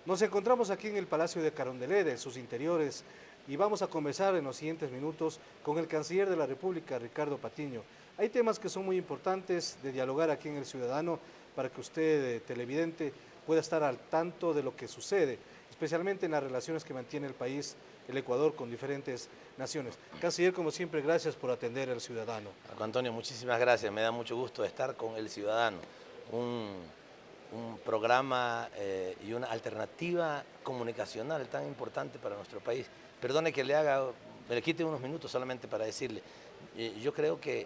Nos encontramos aquí en el Palacio de Carondelet, en sus interiores, y vamos a conversar en los siguientes minutos con el canciller de la República, Ricardo Patiño. Hay temas que son muy importantes de dialogar aquí en El Ciudadano para que usted, televidente, pueda estar al tanto de lo que sucede, especialmente en las relaciones que mantiene el país, el Ecuador, con diferentes naciones. Canciller, como siempre, gracias por atender al ciudadano. Marco Antonio, muchísimas gracias. Me da mucho gusto estar con El Ciudadano, un programa y una alternativa comunicacional tan importante para nuestro país. Perdone que me le quite unos minutos solamente para decirle, yo creo que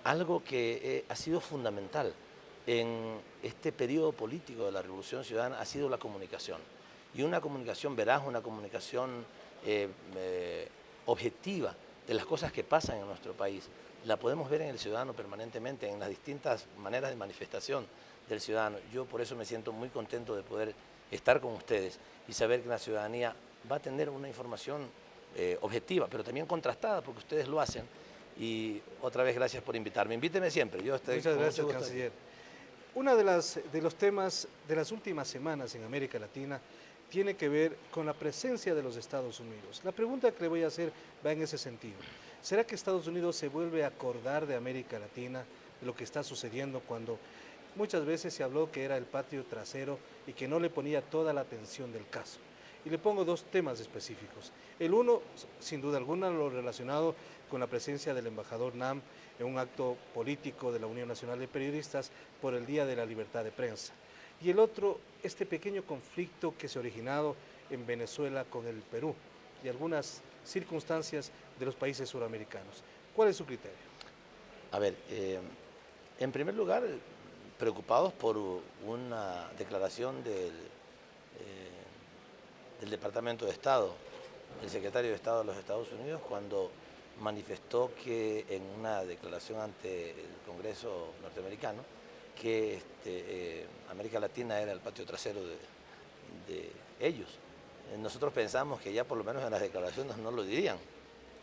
algo que ha sido fundamental en este periodo político de la Revolución Ciudadana ha sido la comunicación. Y una comunicación veraz, una comunicación objetiva de las cosas que pasan en nuestro país. La podemos ver en El Ciudadano permanentemente, en las distintas maneras de manifestación del ciudadano. Yo por eso me siento muy contento de poder estar con ustedes y saber que la ciudadanía va a tener una información objetiva, pero también contrastada, porque ustedes lo hacen. Y otra vez gracias por invitarme. Invíteme siempre. Yo estoy Muchas gracias, canciller. Uno de los temas de las últimas semanas en América Latina tiene que ver con la presencia de los Estados Unidos. La pregunta que le voy a hacer va en ese sentido. ¿Será que Estados Unidos se vuelve a acordar de América Latina, de lo que está sucediendo cuando muchas veces se habló que era el patio trasero y que no le ponía toda la atención del caso? Y le pongo dos temas específicos. El uno, sin duda alguna, lo relacionado con la presencia del embajador Nam en un acto político de la Unión Nacional de Periodistas por el Día de la Libertad de Prensa. Y el otro, este pequeño conflicto que se ha originado en Venezuela con el Perú y algunas circunstancias de los países suramericanos. ¿Cuál es su criterio? A ver, en primer lugar, preocupados por una declaración del Departamento de Estado, el secretario de Estado de los Estados Unidos, cuando manifestó que en una declaración ante el Congreso norteamericano, que América Latina era el patio trasero de ellos. Nosotros pensamos que ya por lo menos en las declaraciones no lo dirían,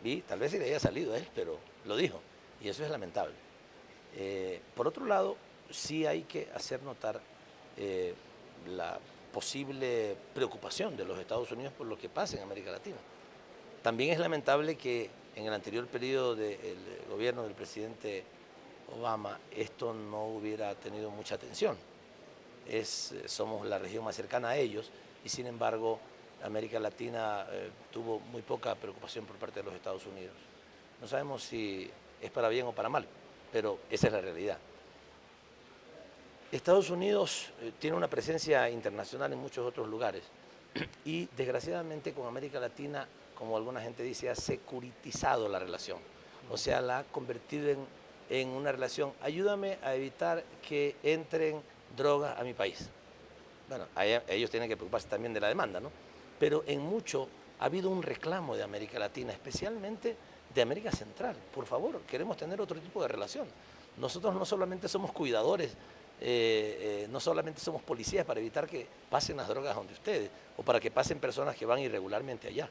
y tal vez se le haya salido a él, pero lo dijo, y eso es lamentable. Por otro lado, sí hay que hacer notar la posible preocupación de los Estados Unidos por lo que pasa en América Latina. También es lamentable que en el anterior periodo del gobierno del presidente Obama esto no hubiera tenido mucha atención. Somos la región más cercana a ellos y sin embargo América Latina tuvo muy poca preocupación por parte de los Estados Unidos. No sabemos si es para bien o para mal, pero esa es la realidad. Estados Unidos tiene una presencia internacional en muchos otros lugares y desgraciadamente con América Latina, como alguna gente dice, ha securitizado la relación, o sea, la ha convertido en una relación, ayúdame a evitar que entren drogas a mi país. Bueno, ellos tienen que preocuparse también de la demanda, ¿no? Pero en mucho ha habido un reclamo de América Latina, especialmente de América Central. Por favor, queremos tener otro tipo de relación. Nosotros no solamente somos cuidadores, no solamente somos policías para evitar que pasen las drogas donde ustedes, o para que pasen personas que van irregularmente allá.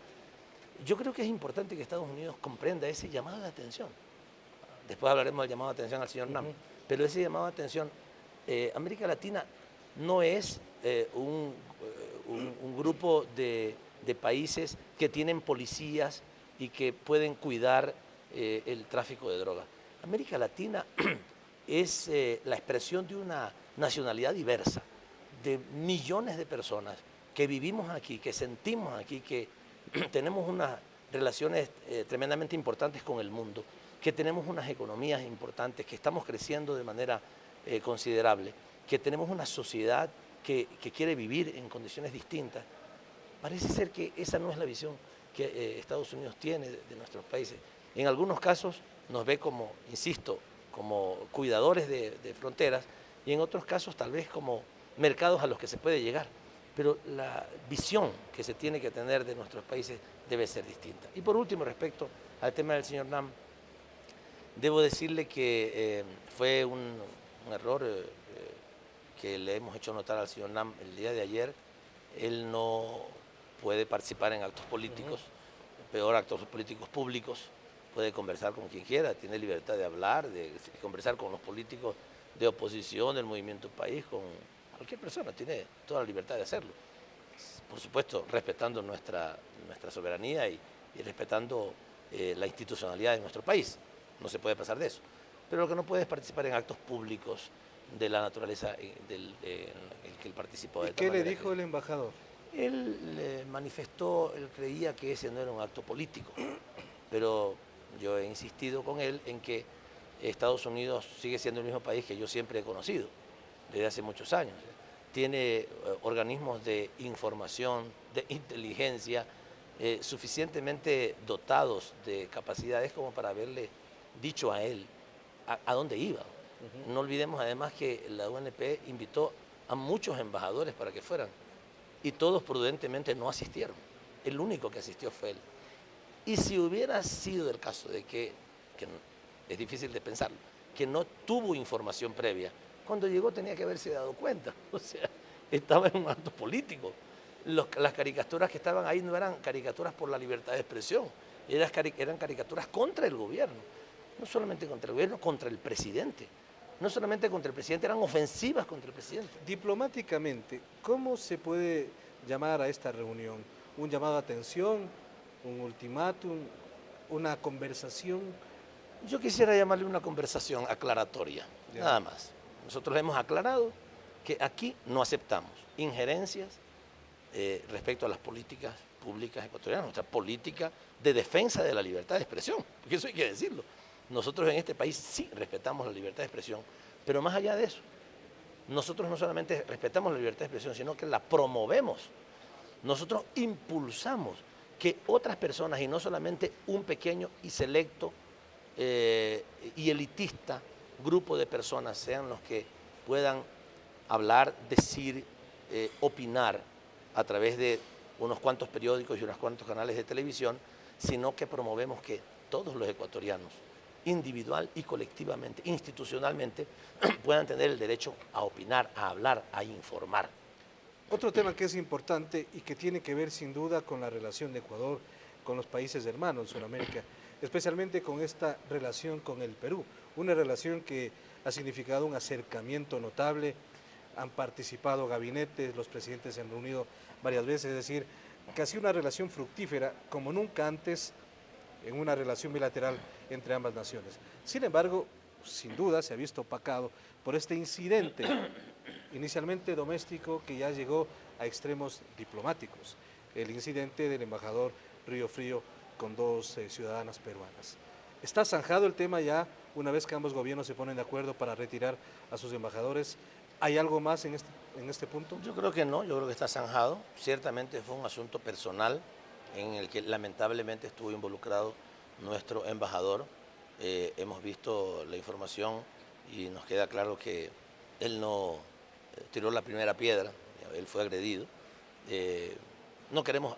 Yo creo que es importante que Estados Unidos comprenda ese llamado de atención. Después hablaremos del llamado de atención al señor Nam, pero ese llamado de atención, América Latina no es un grupo de países que tienen policías y que pueden cuidar el tráfico de drogas. América Latina es la expresión de una nacionalidad diversa, de millones de personas que vivimos aquí, que sentimos aquí, que tenemos unas relaciones tremendamente importantes con el mundo, que tenemos unas economías importantes, que estamos creciendo de manera considerable, que tenemos una sociedad que quiere vivir en condiciones distintas. Parece ser que esa no es la visión que Estados Unidos tiene de nuestros países. En algunos casos nos ve como, insisto, como cuidadores de fronteras y en otros casos tal vez como mercados a los que se puede llegar. Pero la visión que se tiene que tener de nuestros países debe ser distinta. Y por último, respecto al tema del señor Nam, debo decirle que fue un error que le hemos hecho notar al señor Nam el día de ayer. Él no puede participar en actos políticos, peor actos políticos públicos, puede conversar con quien quiera, tiene libertad de hablar, de conversar con los políticos de oposición del Movimiento País, con cualquier persona, tiene toda la libertad de hacerlo. por supuesto, respetando nuestra soberanía y respetando la institucionalidad de nuestro país. No se puede pasar de eso. Pero lo que no puede es participar en actos públicos de la naturaleza en el que él participó. ¿Y qué le dijo el embajador? Él manifestó, él creía que ese no era un acto político, pero yo he insistido con él en que Estados Unidos sigue siendo el mismo país que yo siempre he conocido, desde hace muchos años. Tiene organismos de información, de inteligencia, suficientemente dotados de capacidades como para haberle dicho a él a dónde iba. No olvidemos además que la UNP invitó a muchos embajadores para que fueran y todos prudentemente no asistieron. El único que asistió fue él. Y si hubiera sido el caso de que es difícil de pensarlo, que no tuvo información previa, cuando llegó tenía que haberse dado cuenta. O sea, estaba en un acto político. Las caricaturas que estaban ahí no eran caricaturas por la libertad de expresión, eran caricaturas contra el gobierno. No solamente contra el gobierno, contra el presidente. No solamente contra el presidente, eran ofensivas contra el presidente. Diplomáticamente, ¿cómo se puede llamar a esta reunión? ¿Un llamado a atención? ¿Un ultimátum? ¿Una conversación? Yo quisiera llamarle una conversación aclaratoria, nada más. Nosotros hemos aclarado que aquí no aceptamos injerencias respecto a las políticas públicas ecuatorianas, nuestra política de defensa de la libertad de expresión, porque eso hay que decirlo. Nosotros en este país sí respetamos la libertad de expresión, pero más allá de eso, nosotros no solamente respetamos la libertad de expresión, sino que la promovemos. Nosotros impulsamos que otras personas, y no solamente un pequeño y selecto y elitista grupo de personas, sean los que puedan hablar, decir, opinar a través de unos cuantos periódicos y unos cuantos canales de televisión, sino que promovemos que todos los ecuatorianos, individual y colectivamente, institucionalmente, puedan tener el derecho a opinar, a hablar, a informar. Otro tema que es importante y que tiene que ver sin duda con la relación de Ecuador con los países hermanos de Sudamérica, especialmente con esta relación con el Perú, una relación que ha significado un acercamiento notable, han participado gabinetes, los presidentes se han reunido varias veces, es decir, casi una relación fructífera como nunca antes en una relación bilateral entre ambas naciones. Sin embargo, sin duda se ha visto opacado por este incidente, inicialmente doméstico, que ya llegó a extremos diplomáticos, el incidente del embajador Río Frío con dos ciudadanas peruanas. ¿Está zanjado el tema ya una vez que ambos gobiernos se ponen de acuerdo para retirar a sus embajadores? ¿Hay algo más en este punto? Yo creo que no, yo creo que está zanjado. Ciertamente fue un asunto personal en el que lamentablemente estuvo involucrado nuestro embajador. Hemos visto la información y nos queda claro que él no tiró la primera piedra, él fue agredido. No queremos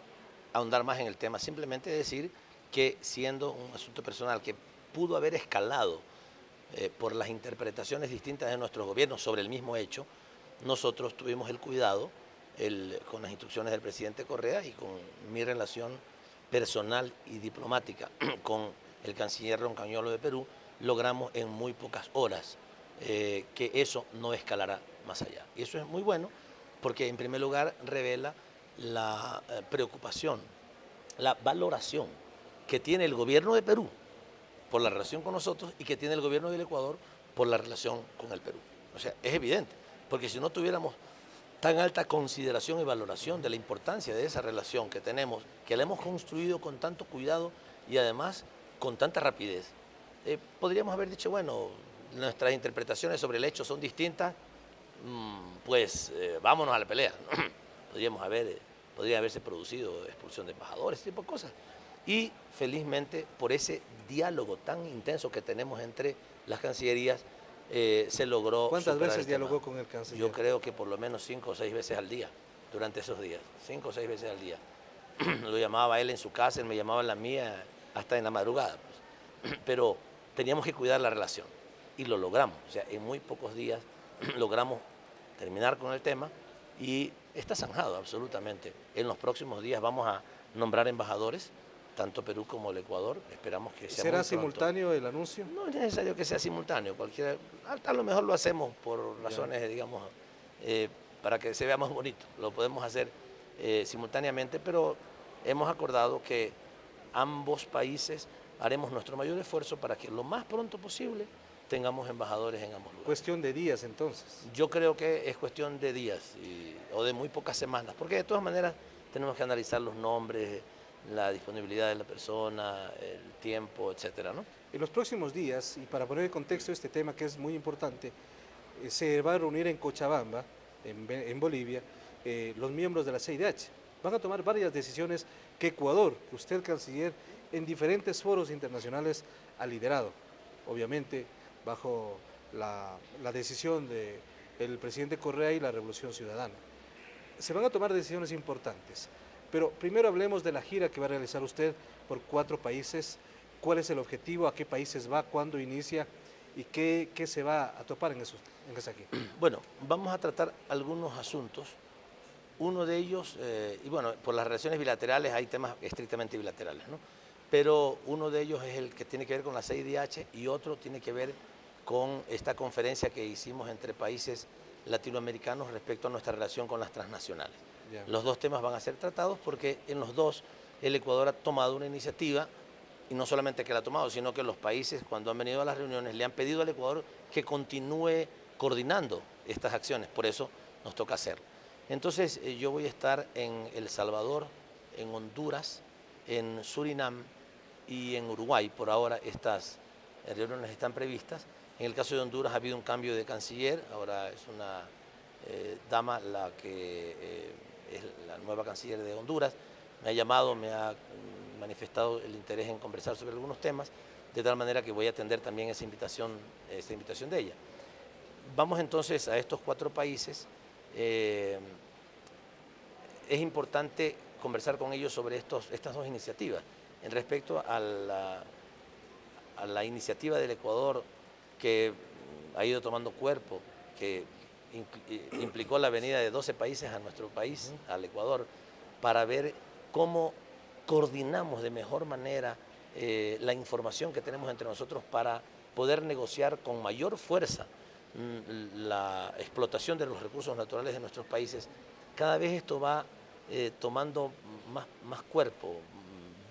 ahondar más en el tema, simplemente decir que siendo un asunto personal que pudo haber escalado por las interpretaciones distintas de nuestros gobiernos sobre el mismo hecho, nosotros tuvimos el cuidado, con las instrucciones del presidente Correa y con mi relación personal y diplomática con el canciller Roncañolo de Perú, logramos en muy pocas horas que eso no escalará más allá. Y eso es muy bueno porque en primer lugar revela la preocupación, la valoración que tiene el gobierno de Perú por la relación con nosotros y que tiene el gobierno del Ecuador por la relación con el Perú. O sea, es evidente, porque si no tuviéramos tan alta consideración y valoración de la importancia de esa relación que tenemos, que la hemos construido con tanto cuidado y además con tanta rapidez, podríamos haber dicho, bueno, nuestras interpretaciones sobre el hecho son distintas, pues vámonos a la pelea. Podría haberse producido expulsión de embajadores, ese tipo de cosas. Y felizmente por ese diálogo tan intenso que tenemos entre las cancillerías, se logró. ¿Cuántas veces dialogó con el canciller? Yo creo que por lo menos 5 o 6 veces al día, durante esos días, 5 o 6 veces al día. Lo llamaba él en su casa, él me llamaba en la mía, hasta en la madrugada. Pues. Pero teníamos que cuidar la relación y lo logramos. O sea, en muy pocos días logramos terminar con el tema y está zanjado absolutamente. En los próximos días vamos a nombrar embajadores, tanto Perú como el Ecuador. Esperamos que sea ¿Será simultáneo el anuncio? No es necesario que sea simultáneo. A lo mejor lo hacemos por razones, digamos, para que se vea más bonito. Lo podemos hacer simultáneamente, pero hemos acordado que ambos países haremos nuestro mayor esfuerzo para que lo más pronto posible tengamos embajadores en ambos lugares. Cuestión de días entonces. Yo creo que es cuestión de días o de muy pocas semanas, porque de todas maneras tenemos que analizar los nombres, la disponibilidad de la persona, el tiempo, etcétera, ¿no? En los próximos días, y para poner en contexto este tema que es muy importante, se va a reunir en Cochabamba, en Bolivia, los miembros de la CIDH. Van a tomar varias decisiones que Ecuador, usted canciller, en diferentes foros internacionales ha liderado. Obviamente, bajo la decisión del presidente Correa y la Revolución Ciudadana. Se van a tomar decisiones importantes, pero primero hablemos de la gira que va a realizar usted por 4 países. ¿Cuál es el objetivo? ¿A qué países va? ¿Cuándo inicia? ¿Y qué se va a topar en esa gira? Bueno, vamos a tratar algunos asuntos. Uno de ellos, y bueno, por las relaciones bilaterales hay temas estrictamente bilaterales, ¿no? Pero uno de ellos es el que tiene que ver con la CIDH y otro tiene que ver con esta conferencia que hicimos entre países latinoamericanos respecto a nuestra relación con las transnacionales. Ya. Los dos temas van a ser tratados porque en los dos el Ecuador ha tomado una iniciativa, y no solamente que la ha tomado, sino que los países cuando han venido a las reuniones le han pedido al Ecuador que continúe coordinando estas acciones, por eso nos toca hacerlo. Entonces yo voy a estar en El Salvador, en Honduras, en Surinam y en Uruguay. Por ahora estas reuniones están previstas. En el caso de Honduras ha habido un cambio de canciller, ahora es una dama la que es la nueva canciller de Honduras. Me ha llamado, me ha manifestado el interés en conversar sobre algunos temas, de tal manera que voy a atender también esa invitación de ella. Vamos entonces a estos 4 países. Es importante conversar con ellos sobre estas 2 iniciativas. En respecto a la iniciativa del Ecuador que ha ido tomando cuerpo, que implicó la venida de 12 países a nuestro país, al Ecuador, para ver cómo coordinamos de mejor manera la información que tenemos entre nosotros para poder negociar con mayor fuerza la explotación de los recursos naturales de nuestros países. Cada vez esto va tomando más cuerpo,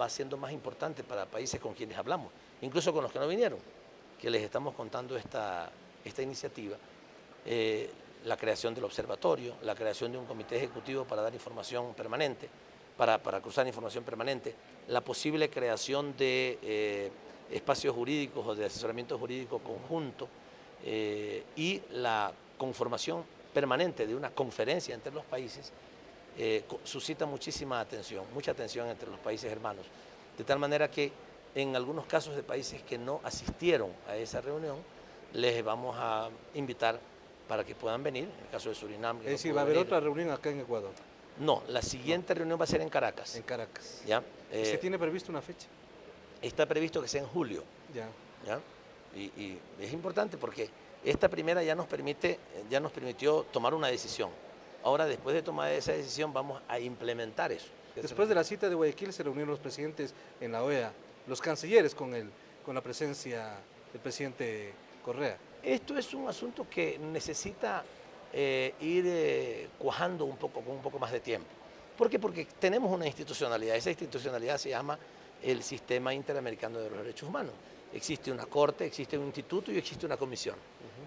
va siendo más importante para países con quienes hablamos, incluso con los que no vinieron, que les estamos contando esta iniciativa. La creación del observatorio, la creación de un comité ejecutivo para dar información permanente, para cruzar información permanente, la posible creación de espacios jurídicos o de asesoramiento jurídico conjunto y la conformación permanente de una conferencia entre los países suscita mucha atención entre los países hermanos, de tal manera que en algunos casos de países que no asistieron a esa reunión, les vamos a invitar para que puedan venir, en el caso de Surinam. Es decir, va a haber otra reunión acá en Ecuador. No, la siguiente reunión va a ser en Caracas. En Caracas. ¿Ya? ¿Se tiene previsto una fecha? Está previsto que sea en julio. Ya. ¿Ya? Y es importante porque esta primera ya nos permitió tomar una decisión. Ahora, después de tomar esa decisión, vamos a implementar eso. Después de la cita de Guayaquil se reunieron los presidentes en la OEA, los cancilleres con la presencia del presidente Correa. Esto es un asunto que necesita ir cuajando con un poco más de tiempo. ¿Por qué? Porque tenemos una institucionalidad. Esa institucionalidad se llama el Sistema Interamericano de los Derechos Humanos. Existe una corte, existe un instituto y existe una comisión.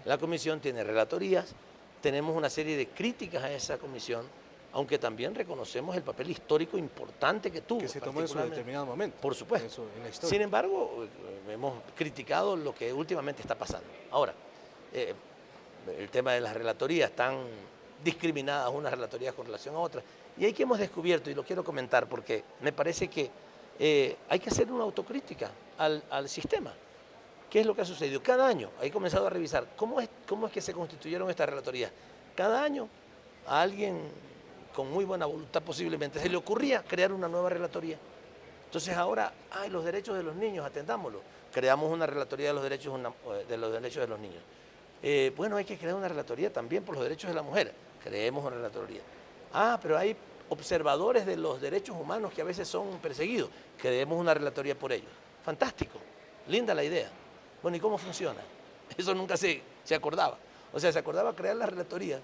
La comisión tiene relatorías, tenemos una serie de críticas a esa comisión, aunque también reconocemos el papel histórico importante que tuvo. Que se tomó en su determinado momento. Por supuesto. En la historia. Sin embargo, hemos criticado lo que últimamente está pasando. Ahora, el tema de las relatorías, están discriminadas unas relatorías con relación a otras. Y ahí que hemos descubierto, y lo quiero comentar porque me parece que hay que hacer una autocrítica al sistema. ¿Qué es lo que ha sucedido? Cada año he comenzado a revisar cómo es que se constituyeron estas relatorías. Cada año a alguien con muy buena voluntad posiblemente se le ocurría crear una nueva relatoría. Entonces ahora, los derechos de los niños, atendámoslo. Creamos una relatoría de los derechos de los niños. Bueno, hay que crear una relatoría también por los derechos de la mujer. Creemos una relatoría. Pero hay observadores de los derechos humanos que a veces son perseguidos. Creemos una relatoría por ellos. Fantástico, linda la idea. Bueno, ¿y cómo funciona? Eso nunca se acordaba. O sea, se acordaba crear la relatoría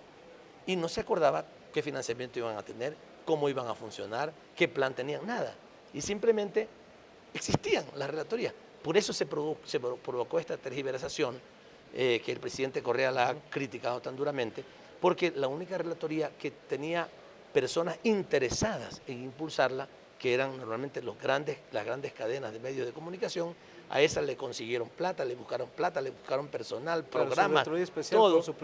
y no se acordaba qué financiamiento iban a tener, cómo iban a funcionar, qué plan tenían, nada. Y simplemente existían las relatorías. Por eso se provocó esta tergiversación que el presidente Correa la ha criticado tan duramente, porque la única relatoría que tenía personas interesadas en impulsarla, que eran normalmente las grandes cadenas de medios de comunicación, a esas le consiguieron plata, le buscaron personal, Claro, programas, especial todo, con su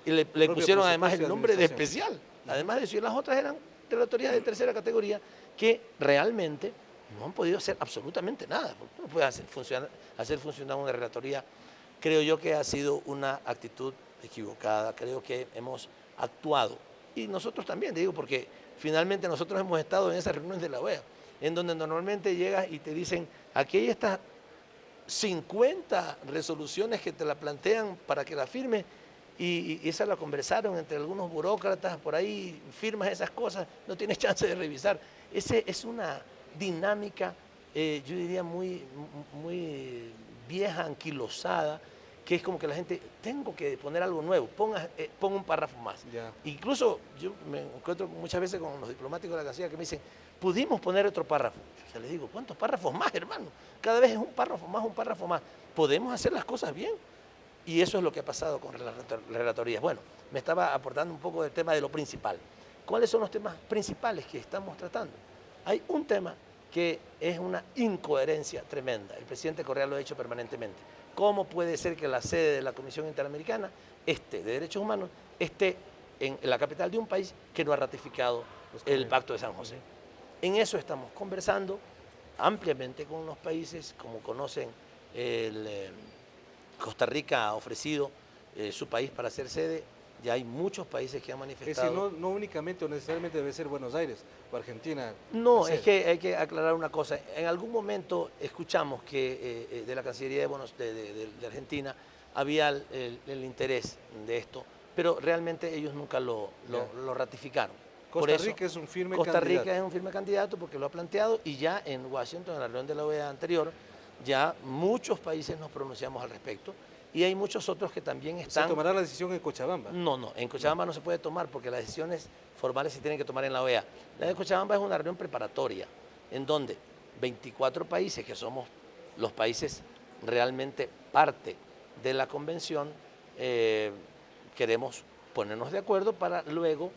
y le pusieron además el nombre de administración. especial. Además de eso, y las otras eran relatorías de tercera categoría que realmente no han podido hacer absolutamente nada. Porque no puede hacer funcionar una relatoría. Creo yo que ha sido una actitud equivocada, creo que hemos actuado. Y nosotros también, digo, porque finalmente nosotros hemos estado en esas reuniones de la OEA, en donde normalmente llegas y te dicen, aquí hay estas 50 resoluciones que te la plantean para que la firmes, y esa la conversaron entre algunos burócratas, por ahí firmas esas cosas, no tienes chance de revisar. Esa es una dinámica, yo diría, muy vieja, anquilosada, que es como que la gente, tengo que poner algo nuevo, ponga un párrafo más. Ya. Incluso yo me encuentro muchas veces con los diplomáticos de la Cancillería que me dicen, pudimos poner otro párrafo. Yo les digo, ¿cuántos párrafos más, hermano? Cada vez es un párrafo más. Podemos hacer las cosas bien. Y eso es lo que ha pasado con las relatorías. Bueno, me estaba aportando un poco del tema de lo principal. ¿Cuáles son los temas principales que estamos tratando? Hay un tema que es una incoherencia tremenda. El presidente Correa lo ha dicho permanentemente. ¿Cómo puede ser que la sede de la Comisión Interamericana de Derechos Humanos esté en la capital de un país que no ha ratificado el Pacto de San José? En eso estamos conversando ampliamente con los países, como conocen, Costa Rica ha ofrecido su país para ser sede. Ya hay muchos países que han manifestado. Es decir, no únicamente o necesariamente debe ser Buenos Aires o Argentina. No, es que hay que aclarar una cosa. En algún momento escuchamos que de la Cancillería de Argentina había el interés de esto, pero realmente ellos nunca lo ratificaron. Costa Rica es un firme candidato. Costa Rica es un firme candidato porque lo ha planteado, y ya en Washington, en la reunión de la OEA anterior, ya muchos países nos pronunciamos al respecto, y hay muchos otros que también están... ¿Se tomará la decisión en Cochabamba? No, en Cochabamba no se puede tomar porque las decisiones formales se tienen que tomar en la OEA. La de Cochabamba es una reunión preparatoria, en donde 24 países, que somos los países realmente parte de la convención, queremos ponernos de acuerdo para luego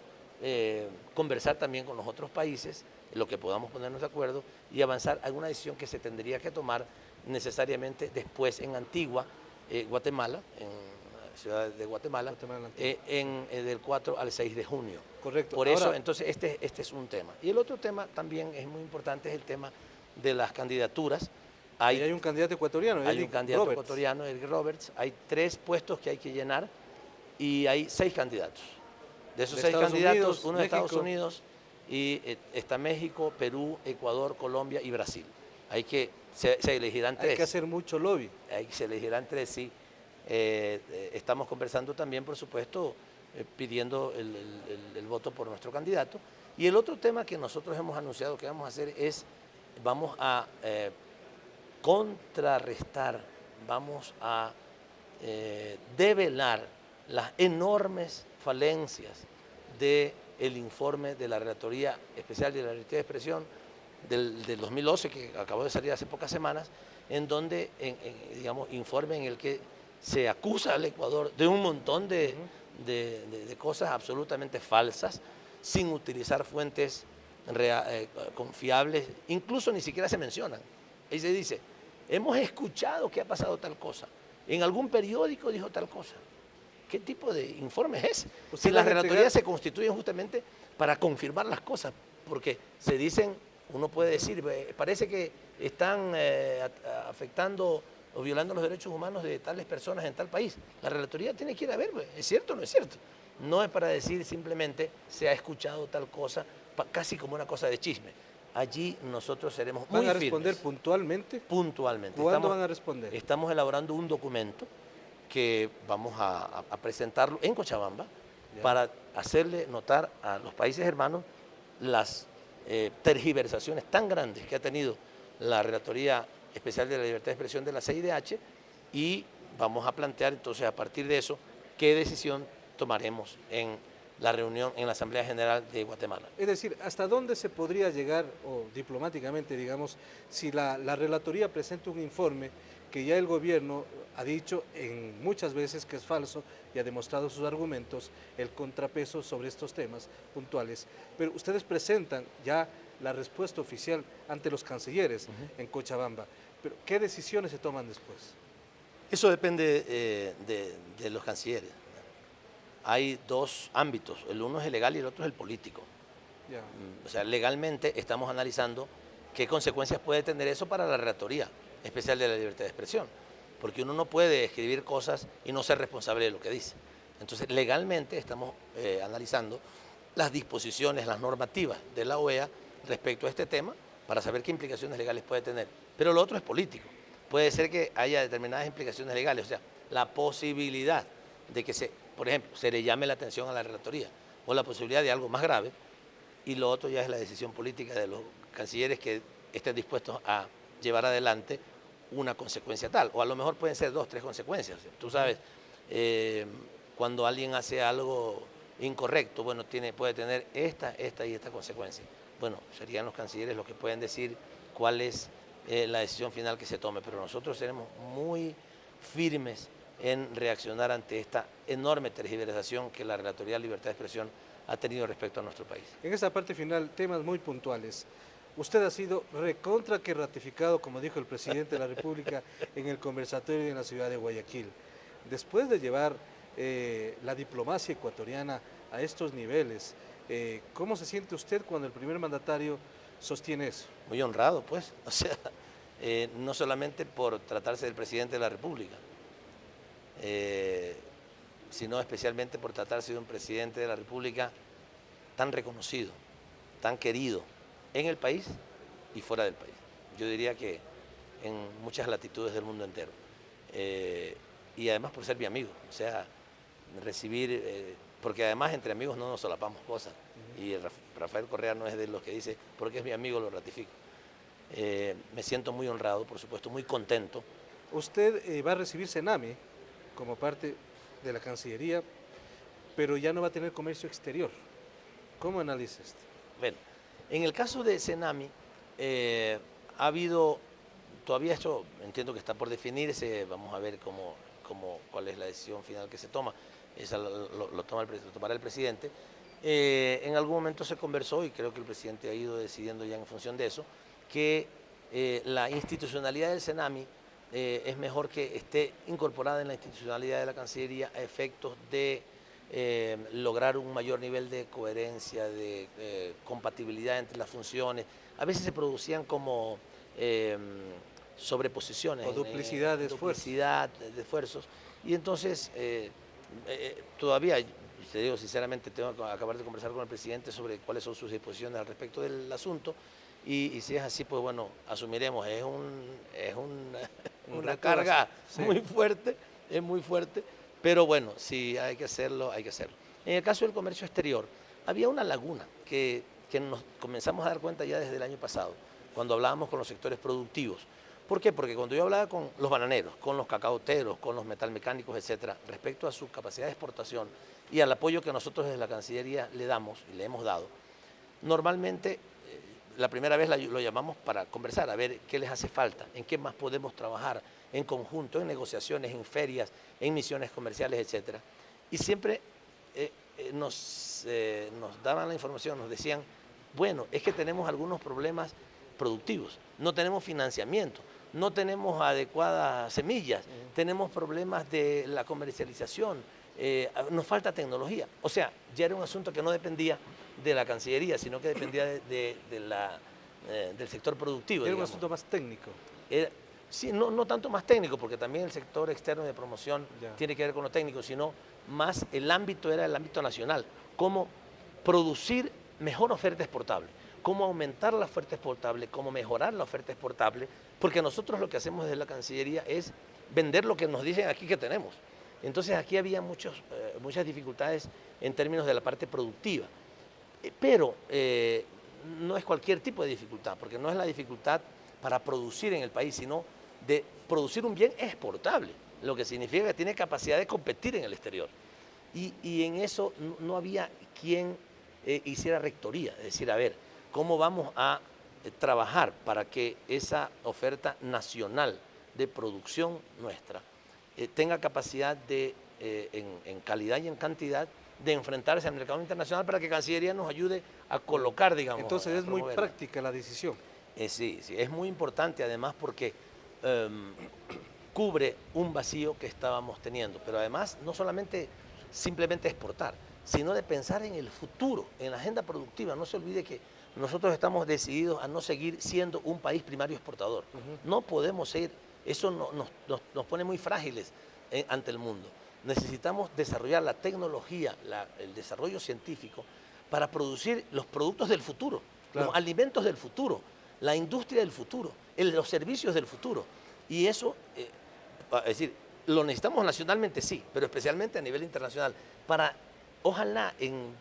conversar también con los otros países, lo que podamos ponernos de acuerdo, y avanzar a alguna decisión que se tendría que tomar necesariamente después en Antigua, Guatemala, en la ciudad de Guatemala, del 4 al 6 de junio. Correcto. Por eso, entonces, este es un tema. Y el otro tema también es muy importante, es el tema de las candidaturas. Hay un candidato ecuatoriano, Hay un candidato ecuatoriano, Eric Roberts. Hay 3 puestos que hay que llenar y hay 6 candidados. De esos 6 candidatos, uno de Estados Unidos, y está México, Perú, Ecuador, Colombia y Brasil. Se elegirán 3. Hay que hacer mucho lobby. Se elegirán 3, sí. Estamos conversando también, por supuesto, pidiendo el voto por nuestro candidato. Y el otro tema que nosotros hemos anunciado que vamos a hacer es, vamos a contrarrestar, vamos a develar las enormes falencias del informe de la Relatoría Especial de la Libertad de Expresión del 2012, que acabó de salir hace pocas semanas, en donde, informe en el que se acusa al Ecuador de un montón de cosas absolutamente falsas, sin utilizar fuentes confiables, incluso ni siquiera se mencionan. Ahí se dice, hemos escuchado que ha pasado tal cosa, en algún periódico dijo tal cosa. ¿Qué tipo de informe es ese? Si las relatorías se constituyen justamente para confirmar las cosas, porque se dicen, uno puede decir, parece que están afectando o violando los derechos humanos de tales personas en tal país. La relatoría tiene que ir a ver, ¿es cierto o no es cierto? No es para decir simplemente se ha escuchado tal cosa, casi como una cosa de chisme. Allí nosotros seremos muy firmes. ¿Van a responder puntualmente? Puntualmente. ¿Cuándo van a responder? Estamos elaborando un documento que vamos a presentarlo en Cochabamba para hacerle notar a los países hermanos las tergiversaciones tan grandes que ha tenido la Relatoría Especial de la Libertad de Expresión de la CIDH, y vamos a plantear entonces a partir de eso qué decisión tomaremos en la reunión en la Asamblea General de Guatemala. Es decir, ¿hasta dónde se podría llegar, o diplomáticamente, digamos, si la relatoría presenta un informe que ya el gobierno ha dicho muchas veces que es falso y ha demostrado sus argumentos, el contrapeso sobre estos temas puntuales, pero ustedes presentan ya la respuesta oficial ante los cancilleres en Cochabamba, pero ¿qué decisiones se toman después? Eso depende de los cancilleres. Hay dos ámbitos, el uno es el legal y el otro es el político. Ya. O sea, legalmente estamos analizando qué consecuencias puede tener eso para la relatoría especial de la libertad de expresión, porque uno no puede escribir cosas y no ser responsable de lo que dice. Entonces, legalmente estamos analizando las disposiciones, las normativas de la OEA respecto a este tema para saber qué implicaciones legales puede tener. Pero lo otro es político. Puede ser que haya determinadas implicaciones legales, o sea, la posibilidad de que por ejemplo, se le llame la atención a la relatoría o la posibilidad de algo más grave, y lo otro ya es la decisión política de los cancilleres que estén dispuestos a llevar adelante una consecuencia tal, o a lo mejor pueden ser 2, 3 consecuencias. Tú sabes, cuando alguien hace algo incorrecto, bueno, puede tener esta y esta consecuencia. Bueno, serían los cancilleres los que pueden decir cuál es la decisión final que se tome, pero nosotros seremos muy firmes en reaccionar ante esta enorme tergiversación que la Relatoría de Libertad de Expresión ha tenido respecto a nuestro país. En esta parte final, temas muy puntuales. Usted ha sido recontra que ratificado, como dijo el presidente de la República en el conversatorio en la ciudad de Guayaquil. Después de llevar la diplomacia ecuatoriana a estos niveles, ¿cómo se siente usted cuando el primer mandatario sostiene eso? Muy honrado, pues, o sea, no solamente por tratarse del presidente de la República, sino especialmente por tratarse de un presidente de la República tan reconocido, tan querido en el país y fuera del país. Yo diría que en muchas latitudes del mundo entero. Y además por ser mi amigo, o sea, recibir, porque además entre amigos no nos solapamos cosas. Y Rafael Correa no es de los que dice, porque es mi amigo lo ratifico. Me siento muy honrado, por supuesto, muy contento. Usted va a recibir Sename como parte de la Cancillería, pero ya no va a tener comercio exterior. ¿Cómo analiza esto? Bueno, en el caso de Senami, ha habido, todavía esto entiendo que está por definirse, vamos a ver cuál es la decisión final que se toma, esa lo tomará el presidente. En algún momento se conversó, y creo que el presidente ha ido decidiendo ya en función de eso, que la institucionalidad del Senami es mejor que esté incorporada en la institucionalidad de la Cancillería a efectos de lograr un mayor nivel de coherencia, de compatibilidad entre las funciones. A veces se producían como sobreposiciones. O duplicidad de esfuerzos. Duplicidad de esfuerzos. Y entonces, todavía, te digo sinceramente, tengo que acabar de conversar con el presidente sobre cuáles son sus disposiciones al respecto del asunto. Y si es así, pues bueno, asumiremos. Es una carga muy fuerte, es muy fuerte. Pero bueno, si hay que hacerlo, hay que hacerlo. En el caso del comercio exterior, había una laguna que nos comenzamos a dar cuenta ya desde el año pasado, cuando hablábamos con los sectores productivos. ¿Por qué? Porque cuando yo hablaba con los bananeros, con los cacaoteros, con los metalmecánicos, etcétera, respecto a su capacidad de exportación y al apoyo que nosotros desde la Cancillería le damos y le hemos dado, normalmente la primera vez lo llamamos para conversar, a ver qué les hace falta, en qué más podemos trabajar en conjunto, en negociaciones, en ferias, en misiones comerciales, etcétera. Y siempre nos daban la información, nos decían, bueno, es que tenemos algunos problemas productivos, no tenemos financiamiento, no tenemos adecuadas semillas, tenemos problemas de la comercialización, nos falta tecnología. O sea, ya era un asunto que no dependía de la Cancillería, sino que dependía del sector productivo. Era un asunto más técnico. Sí, no tanto más técnico, porque también el sector externo de promoción tiene que ver con lo técnico, sino más el ámbito era el ámbito nacional. Cómo producir mejor oferta exportable, cómo aumentar la oferta exportable, cómo mejorar la oferta exportable, porque nosotros lo que hacemos desde la Cancillería es vender lo que nos dicen aquí que tenemos. Entonces aquí había muchas dificultades en términos de la parte productiva, pero no es cualquier tipo de dificultad, porque no es la dificultad para producir en el país, sino de producir un bien exportable, lo que significa que tiene capacidad de competir en el exterior. Y en eso no había quien hiciera rectoría, es decir, a ver, ¿cómo vamos a trabajar para que esa oferta nacional de producción nuestra tenga capacidad de, en calidad y en cantidad, de enfrentarse al mercado internacional para que Cancillería nos ayude a colocar, digamos, Entonces a es muy promoverla? práctica la decisión. Sí, sí, es muy importante además porque cubre un vacío que estábamos teniendo, pero además no solamente simplemente exportar, sino de pensar en el futuro, en la agenda productiva. No se olvide que nosotros estamos decididos a no seguir siendo un país primario exportador. No podemos ser, eso nos pone muy frágiles ante el mundo. Necesitamos desarrollar la tecnología, el desarrollo científico para producir los productos del futuro, Claro. los alimentos del futuro, la industria del futuro, los servicios del futuro. Y eso, es decir, lo necesitamos nacionalmente, sí, pero especialmente a nivel internacional, para, ojalá en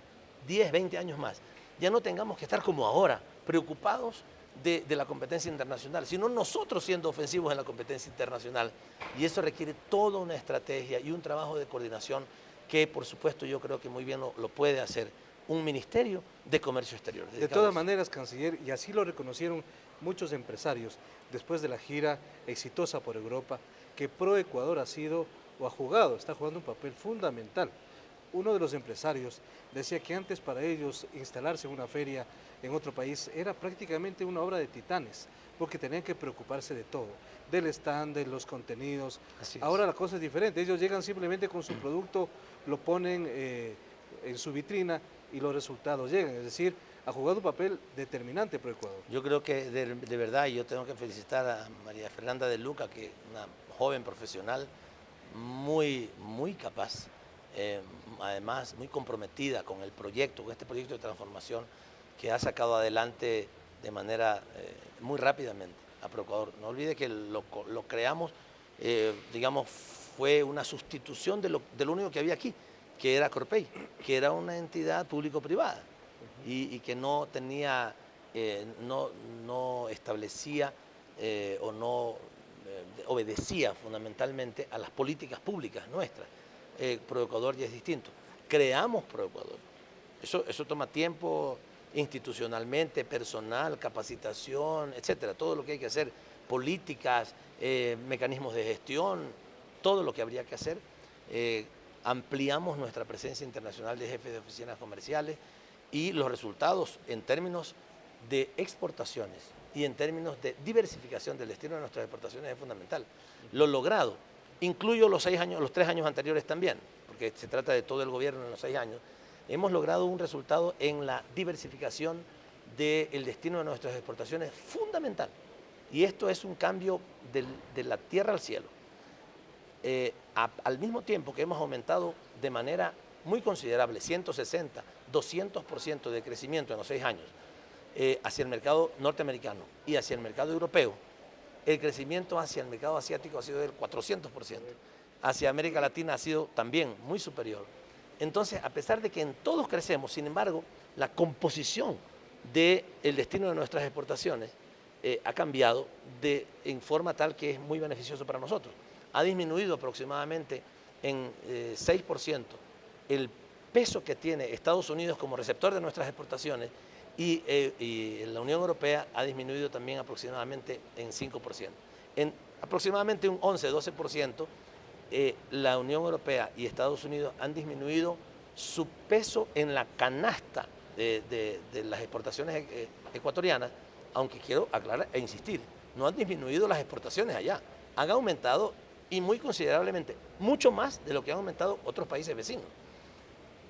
10, 20 años más, ya no tengamos que estar como ahora, preocupados de la competencia internacional, sino nosotros siendo ofensivos en la competencia internacional. Y eso requiere toda una estrategia y un trabajo de coordinación que, por supuesto, yo creo que muy bien lo puede hacer un Ministerio de Comercio Exterior. De todas maneras, canciller, y así lo reconocieron muchos empresarios después de la gira exitosa por Europa, que ProEcuador ha sido o ha jugado, está jugando un papel fundamental. Uno de los empresarios decía que antes para ellos instalarse en una feria en otro país era prácticamente una obra de titanes, porque tenían que preocuparse de todo, del stand, de los contenidos. Ahora la cosa es diferente, ellos llegan simplemente con su producto, lo ponen en su vitrina y los resultados llegan, es decir, ha jugado un papel determinante para Ecuador. Yo creo que de verdad yo tengo que felicitar a María Fernanda de Luca, que es una joven profesional muy capaz, además muy comprometida con el proyecto, con este proyecto de transformación que ha sacado adelante de manera muy rápidamente a ProEcuador. No olvide que lo creamos, digamos, fue una sustitución de lo único que había aquí, que era Corpey, que era una entidad público-privada y que no tenía, no establecía o no obedecía fundamentalmente a las políticas públicas nuestras. ProEcuador ya es distinto. Creamos ProEcuador. Eso toma tiempo institucionalmente, personal, capacitación, etcétera. Todo lo que hay que hacer, políticas, mecanismos de gestión, todo lo que habría que hacer. Ampliamos nuestra presencia internacional de jefes de oficinas comerciales y los resultados en términos de exportaciones y en términos de diversificación del destino de nuestras exportaciones es fundamental. Lo logrado, incluyo los 3 años anteriores también, porque se trata de todo el gobierno en los 6 años, hemos logrado un resultado en la diversificación del destino de nuestras exportaciones fundamental. Y esto es un cambio de la tierra al cielo. Al mismo tiempo que hemos aumentado de manera muy considerable, 160, 200% de crecimiento en los 6 años, hacia el mercado norteamericano y hacia el mercado europeo, el crecimiento hacia el mercado asiático ha sido del 400%, hacia América Latina ha sido también muy superior. Entonces, a pesar de que en todos crecemos, sin embargo, la composición del destino de nuestras exportaciones ha cambiado en forma tal que es muy beneficioso para nosotros. Ha disminuido aproximadamente en 6% el peso que tiene Estados Unidos como receptor de nuestras exportaciones y la Unión Europea ha disminuido también aproximadamente en 5%. En aproximadamente un 11-12%, la Unión Europea y Estados Unidos han disminuido su peso en la canasta de las exportaciones ecuatorianas, aunque quiero aclarar e insistir, no han disminuido las exportaciones allá, han aumentado y muy considerablemente, mucho más de lo que han aumentado otros países vecinos.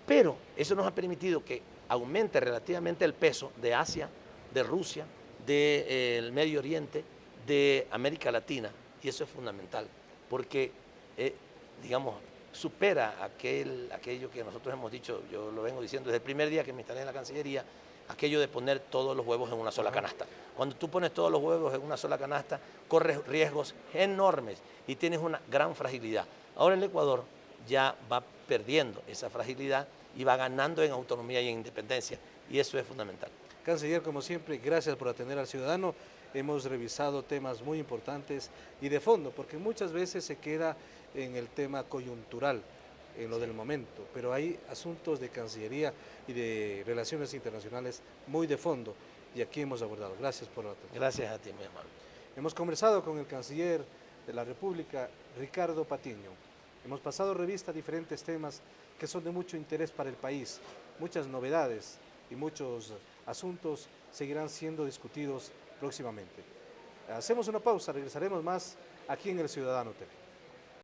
Pero eso nos ha permitido que aumente relativamente el peso de Asia, de Rusia, del Medio Oriente, de América Latina, y eso es fundamental, porque, digamos, supera aquello que nosotros hemos dicho, yo lo vengo diciendo desde el primer día que me instalé en la Cancillería, aquello de poner todos los huevos en una sola canasta. Cuando tú pones todos los huevos en una sola canasta, corres riesgos enormes y tienes una gran fragilidad. Ahora el Ecuador ya va perdiendo esa fragilidad y va ganando en autonomía y en independencia, y eso es fundamental. Canciller, como siempre, gracias por atender al ciudadano. Hemos revisado temas muy importantes y de fondo, porque muchas veces se queda en el tema coyuntural. en lo del momento, pero hay asuntos de Cancillería y de Relaciones Internacionales muy de fondo, y aquí hemos abordado. Gracias por la atención. Gracias a ti, mi hermano. Hemos conversado con el canciller de la República, Ricardo Patiño. Hemos pasado revista a diferentes temas que son de mucho interés para el país. Muchas novedades y muchos asuntos seguirán siendo discutidos próximamente. Hacemos una pausa, regresaremos más aquí en El Ciudadano TV.